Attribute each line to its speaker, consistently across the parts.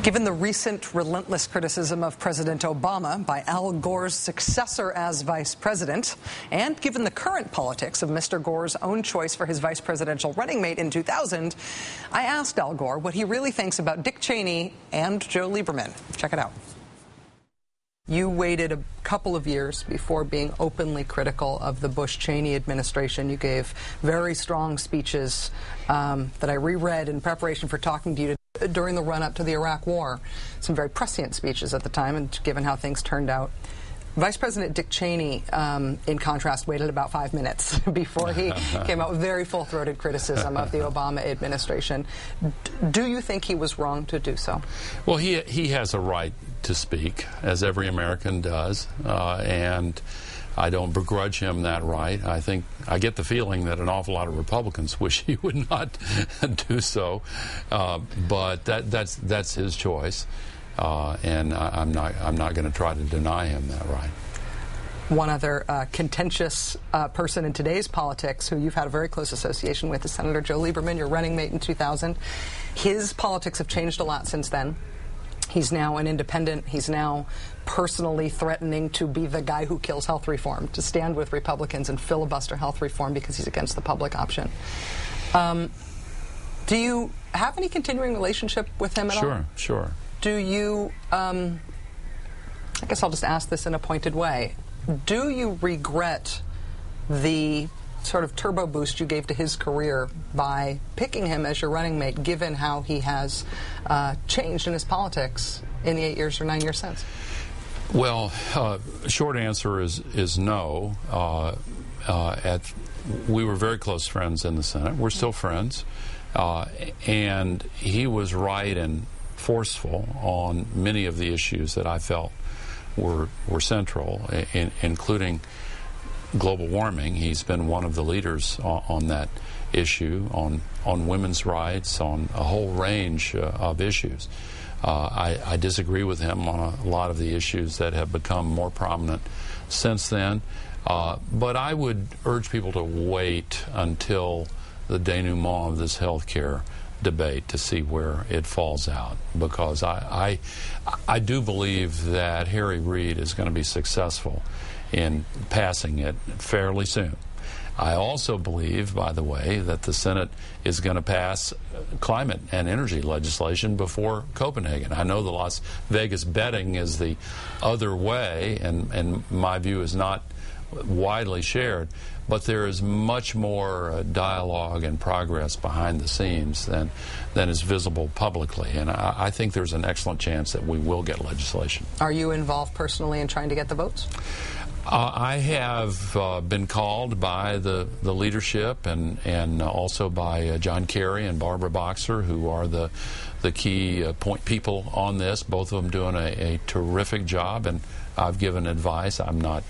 Speaker 1: Given the recent relentless criticism of President Obama by Al Gore's successor as vice president, and given the current politics of Mr. Gore's own choice for his vice presidential running mate in 2000, I asked Al Gore what he really thinks about Dick Cheney and Joe Lieberman. Check it out. You waited a couple of years before being openly critical of the Bush-Cheney administration. You gave very strong speeches that I reread in preparation for talking to you during the run-up to the Iraq War. Some very prescient speeches at the time, and given how things turned out. Vice President Dick Cheney, in contrast, waited about 5 minutes before he came out with very full-throated criticism of the Obama administration. Do you think he was wrong to do so?
Speaker 2: Well, he has a right to speak, as every American does, and I don't begrudge him that right. I get the feeling that an awful lot of Republicans wish he would not do so, but that's his choice. And I'm not going to try to deny him that right.
Speaker 1: One other contentious person in today's politics who you've had a very close association with is Senator Joe Lieberman, your running mate in 2000. His politics have changed a lot since then. He's now an independent. He's now personally threatening to be the guy who kills health reform, to stand with Republicans and filibuster health reform because he's against the public option. Do you have any continuing relationship with him at all?
Speaker 2: Sure.
Speaker 1: Do you, I guess I'll just ask this in a pointed way, do you regret the sort of turbo boost you gave to his career by picking him as your running mate, given how he has changed in his politics in the 8 years or 9 years since?
Speaker 2: Well, short answer is no. We were very close friends in the Senate. We're still friends. And he was right and forceful on many of the issues that I felt were central, including global warming. He's been one of the leaders on that issue, on women's rights, on a whole range of issues. I disagree with him on a lot of the issues that have become more prominent since then, but I would urge people to wait until the denouement of this health care debate to see where it falls out, because I do believe that Harry Reid is going to be successful in passing it fairly soon. I also believe, by the way, that the Senate is going to pass climate and energy legislation before Copenhagen. I know the Las Vegas betting is the other way, and my view is not widely shared, but there is much more dialogue and progress behind the scenes than is visible publicly, and I think there's an excellent chance that we will get legislation.
Speaker 1: Are you involved personally in trying to get the votes?
Speaker 2: I have been called by the leadership and also by John Kerry and Barbara Boxer, who are the key point people on this, both of them doing a terrific job, and I've given advice. I'm not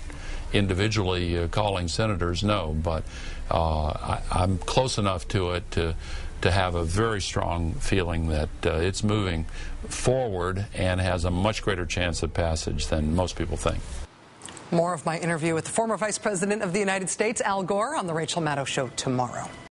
Speaker 2: individually calling senators, no, but I'm close enough to it to have a very strong feeling that it's moving forward and has a much greater chance of passage than most people think.
Speaker 1: More of my interview with the former Vice President of the United States, Al Gore, on The Rachel Maddow Show tomorrow.